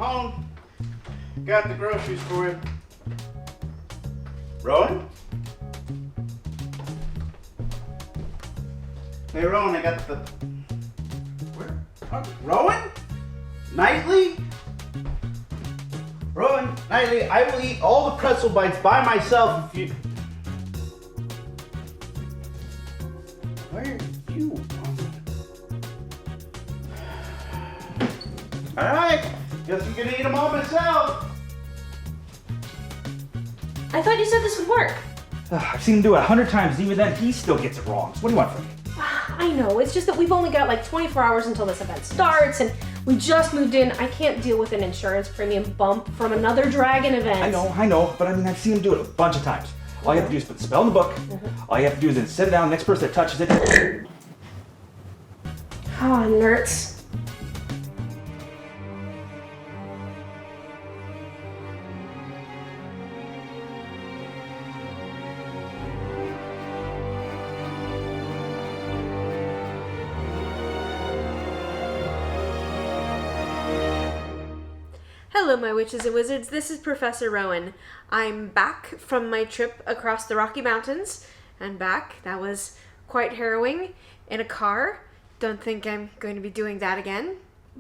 home. Got the groceries for you. Rowan? Hey, Rowan, I got the... Where? Rowan? Nightly? Rowan, Nightly, I will eat all the pretzel bites by myself if you... Where are you? Alright, guess I'm gonna eat them all myself. I thought you said this would work. I've seen him do it 100 times, and even then he still gets it wrong. So what do you want from me? I know, it's just that we've only got like 24 hours until this event starts, and we just moved in. I can't deal with an insurance premium bump from another dragon event. I know, but I mean, I've seen him do it a bunch of times. All you have to do is put the spell in the book. All you have to do is then set it down, next person that touches it. Oh, nerds. Hello, my witches and wizards. This is Professor Rowan. I'm back from my trip across the Rocky Mountains and back. That was quite harrowing in a car. Don't think I'm going to be doing that again.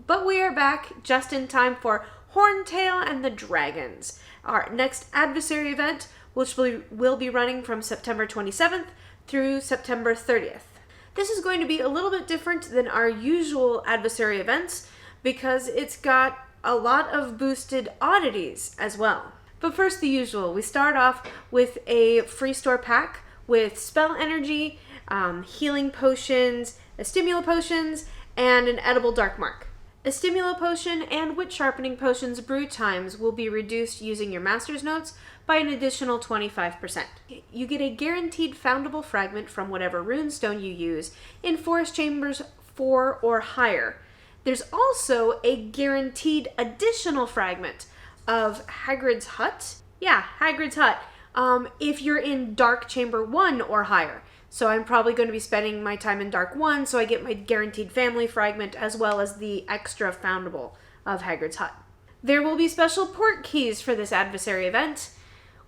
But we are back just in time for Horntail and the Dragons, our next Adversary event, which will be running from September 27th through September 30th. This is going to be a little bit different than our usual Adversary events because it's got a lot of boosted oddities as well. But first, the usual. We start off with a free store pack with spell energy, healing potions, a stimula potions, and an edible dark mark. A stimula potion and wit sharpening potions brew times will be reduced using your master's notes by an additional 25%. You get a guaranteed foundable fragment from whatever runestone you use in forest chambers 4 or higher. There's also a guaranteed additional fragment of Hagrid's Hut. Yeah, Hagrid's Hut. If you're in Dark Chamber 1 or higher. So I'm probably going to be spending my time in Dark 1, so I get my guaranteed family fragment as well as the extra foundable of Hagrid's Hut. There will be special port keys for this Adversary event,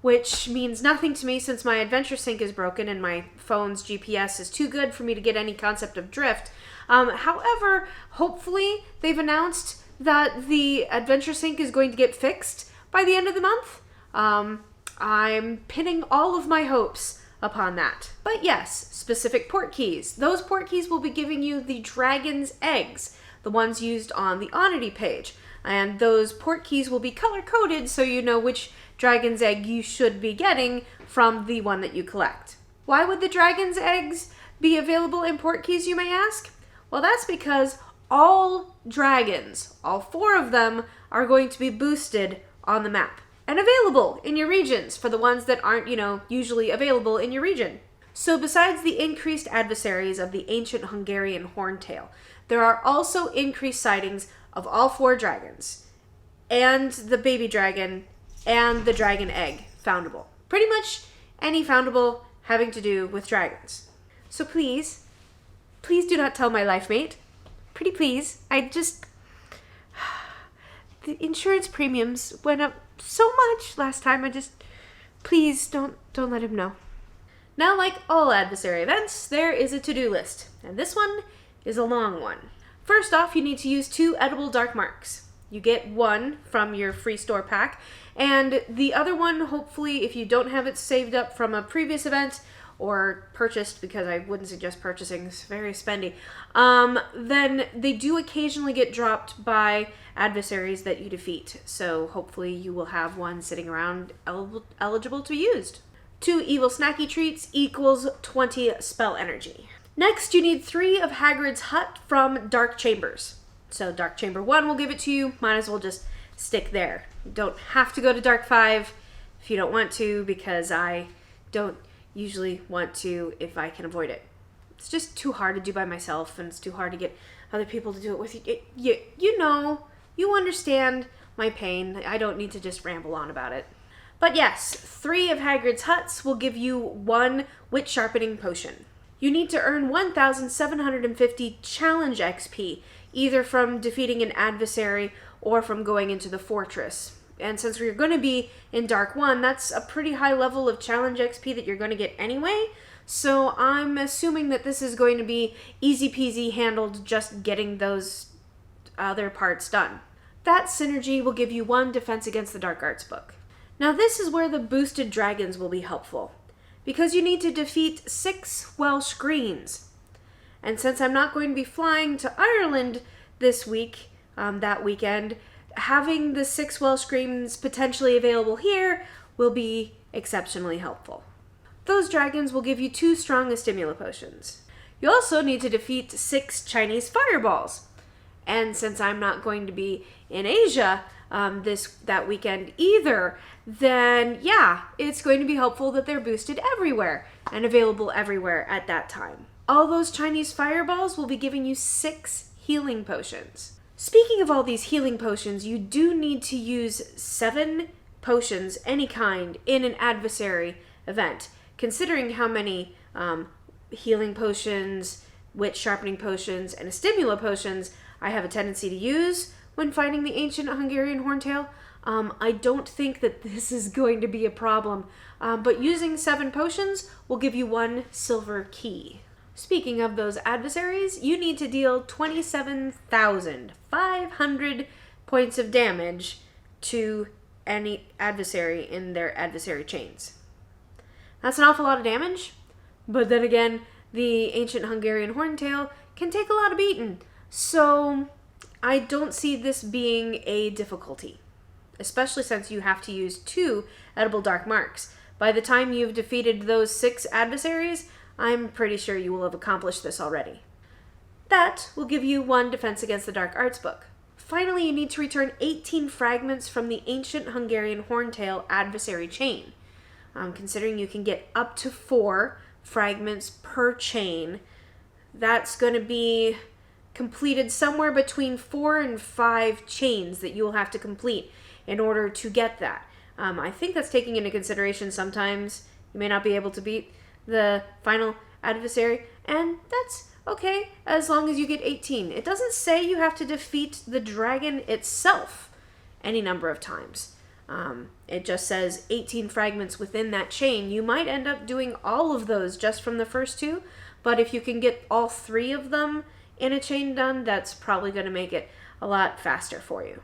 which means nothing to me since my adventure sync is broken and my phone's GPS is too good for me to get any concept of drift. However, hopefully they've announced that the adventure sync is going to get fixed by the end of the month. I'm pinning all of my hopes upon that. But yes, specific port keys. Those port keys will be giving you the dragon's eggs, the ones used on the oddity page. And those port keys will be color-coded so you know which dragon's egg you should be getting from the one that you collect. Why would the dragon's eggs be available in port keys, you may ask? Well, that's because all dragons, all 4 of them, are going to be boosted on the map and available in your regions for the ones that aren't, usually available in your region. So besides the increased adversaries of the ancient Hungarian Horntail, there are also increased sightings of all 4 dragons, and the baby dragon, and the dragon egg foundable. Pretty much any foundable having to do with dragons. So please do not tell my life mate. Pretty please. The insurance premiums went up so much last time. Please don't let him know. Now, like all Adversary events, there is a to-do list, and this one is a long one. First off, you need to use 2 edible dark marks. You get 1 from your free store pack, and the other one, hopefully, if you don't have it saved up from a previous event, or purchased, because I wouldn't suggest purchasing, it's very spendy, then they do occasionally get dropped by adversaries that you defeat. So hopefully you will have one sitting around eligible to be used. 2 evil snacky treats equals 20 spell energy. Next, you need 3 of Hagrid's Hut from Dark Chambers. So Dark Chamber 1 will give it to you, might as well just stick there. You don't have to go to Dark 5 if you don't want to, because I don't usually want to if I can avoid it. It's just too hard to do by myself, and it's too hard to get other people to do it with you. You understand my pain. I don't need to just ramble on about it. But yes, 3 of Hagrid's Huts will give you 1 wit sharpening potion. You need to earn 1,750 challenge XP, either from defeating an adversary or from going into the fortress. And since we're going to be in Dark 1, that's a pretty high level of challenge XP that you're going to get anyway. So I'm assuming that this is going to be easy peasy handled just getting those other parts done. That synergy will give you 1 defense against the dark arts book. Now this is where the boosted dragons will be helpful, because you need to defeat 6 Welsh greens. And since I'm not going to be flying to Ireland this week, that weekend, having the 6 Welsh greens potentially available here will be exceptionally helpful. Those dragons will give you 2 strong stimula potions. You also need to defeat 6 Chinese fireballs. And since I'm not going to be in Asia that weekend either, then yeah, it's going to be helpful that they're boosted everywhere and available everywhere at that time. All those Chinese fireballs will be giving you 6 healing potions. Speaking of all these healing potions, you do need to use 7 potions, any kind, in an adversary event. Considering how many healing potions, wit sharpening potions, and stimula potions I have a tendency to use when fighting the ancient Hungarian Horntail, I don't think that this is going to be a problem. But using 7 potions will give you 1 silver key. Speaking of those adversaries, you need to deal 27,500 points of damage to any adversary in their adversary chains. That's an awful lot of damage, but then again, the ancient Hungarian Horntail can take a lot of beating, so I don't see this being a difficulty, especially since you have to use 2 edible dark marks. By the time you've defeated those 6 adversaries, I'm pretty sure you will have accomplished this already. That will give you 1 defense against the dark arts book. Finally, you need to return 18 fragments from the ancient Hungarian Horntail adversary chain. Considering you can get up to 4 fragments per chain, that's going to be completed somewhere between 4 and 5 chains that you will have to complete in order to get that. I think that's taking into consideration sometimes you may not be able to beat the final adversary, and that's okay as long as you get 18. It doesn't say you have to defeat the dragon itself any number of times. It just says 18 fragments within that chain. You might end up doing all of those just from the first 2, but if you can get all 3 of them in a chain done, that's probably going to make it a lot faster for you.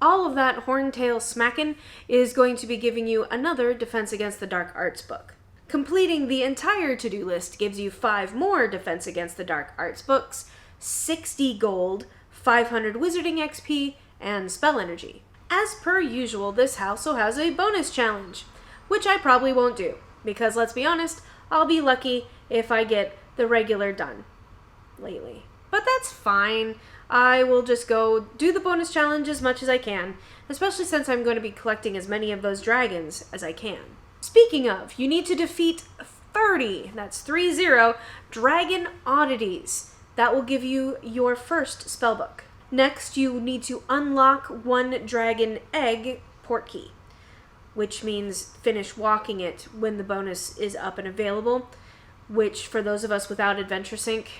All of that Horntail smacking is going to be giving you another defense against the dark arts book. Completing the entire to-do list gives you 5 more defense against the dark arts books, 60 gold, 500 wizarding XP, and spell energy. As per usual, this also has a bonus challenge, which I probably won't do, because let's be honest, I'll be lucky if I get the regular done lately. But that's fine. I will just go do the bonus challenge as much as I can, especially since I'm going to be collecting as many of those dragons as I can. Speaking of, you need to defeat 30, that's 30, dragon oddities. That will give you your first spellbook. Next, you need to unlock 1 dragon egg portkey, which means finish walking it when the bonus is up and available, which for those of us without Adventure Sync,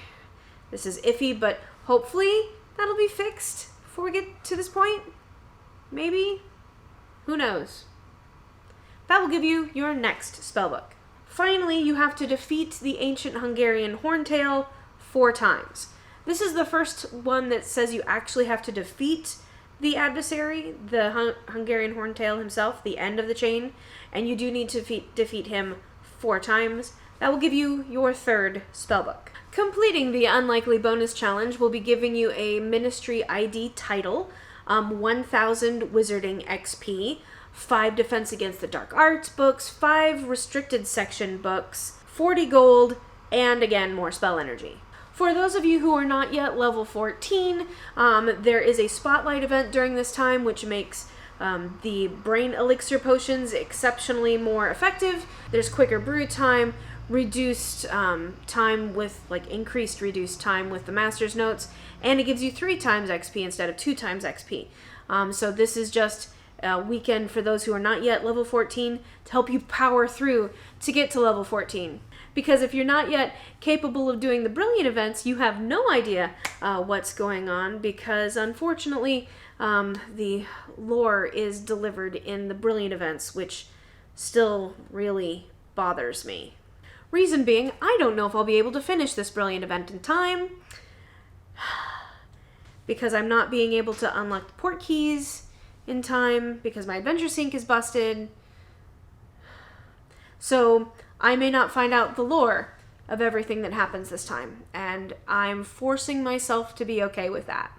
this is iffy, but hopefully that'll be fixed before we get to this point. Maybe? Who knows? That will give you your next spellbook. Finally, you have to defeat the ancient Hungarian Horntail 4 times. This is the first one that says you actually have to defeat the adversary, the Hungarian Horntail himself, the end of the chain, and you do need to defeat him 4 times. That will give you your 3rd spellbook. Completing the unlikely bonus challenge will be giving you a Ministry ID title, 1,000 Wizarding XP, 5 Defense Against the Dark Arts books, 5 Restricted Section books, 40 gold, and again, more spell energy. For those of you who are not yet level 14, there is a spotlight event during this time, which makes the brain elixir potions exceptionally more effective. There's quicker brew time, reduced time with, increased reduced time with the master's notes, and it gives you 3 times XP instead of 2 times XP. So this is just a weekend for those who are not yet level 14 to help you power through to get to level 14. Because if you're not yet capable of doing the brilliant events, you have no idea what's going on, because unfortunately the lore is delivered in the brilliant events, which still really bothers me. Reason being, I don't know if I'll be able to finish this brilliant event in time, because I'm not being able to unlock the port keys in time, because my adventure sync is busted. So I may not find out the lore of everything that happens this time, and I'm forcing myself to be okay with that.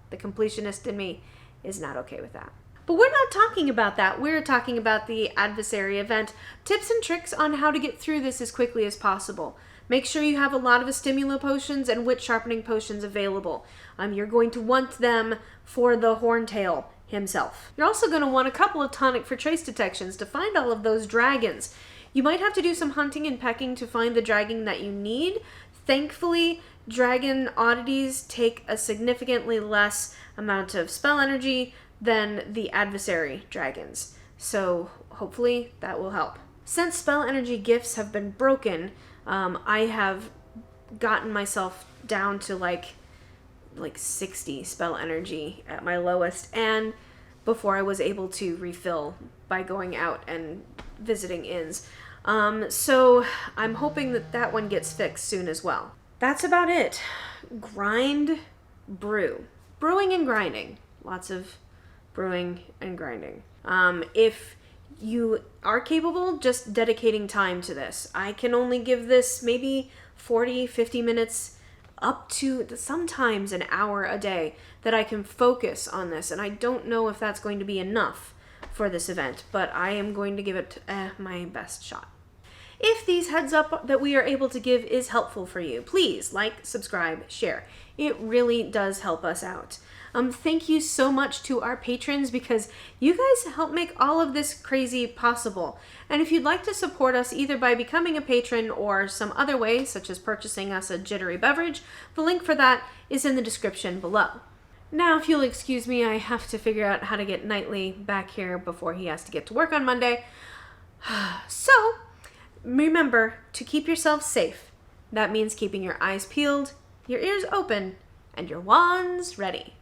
The completionist in me is not okay with that. But we're not talking about that. We're talking about the Adversary event. Tips and tricks on how to get through this as quickly as possible. Make sure you have a lot of Stimula potions and wit sharpening potions available. You're going to want them for the Horntail himself. You're also going to want a couple of tonic for trace detections to find all of those dragons. You might have to do some hunting and pecking to find the dragon that you need. Thankfully, dragon oddities take a significantly less amount of spell energy than the Adversary dragons. So hopefully that will help. Since spell energy gifts have been broken, I have gotten myself down to like 60 spell energy at my lowest, and before I was able to refill by going out and visiting inns. So I'm hoping that that one gets fixed soon as well. That's about it. Grind, brew. Brewing and grinding. Lots of brewing and grinding. If you are capable, just dedicating time to this. I can only give this maybe 40, 50 minutes, up to sometimes an hour a day that I can focus on this. And I don't know if that's going to be enough for this event, but I am going to give it my best shot. If these heads up that we are able to give is helpful for you, please like, subscribe, share. It really does help us out. Thank you so much to our patrons, because you guys help make all of this crazy possible. And if you'd like to support us either by becoming a patron or some other way, such as purchasing us a jittery beverage, the link for that is in the description below. Now, if you'll excuse me, I have to figure out how to get Knightley back here before he has to get to work on Monday. So, remember to keep yourself safe. That means keeping your eyes peeled, your ears open, and your wands ready.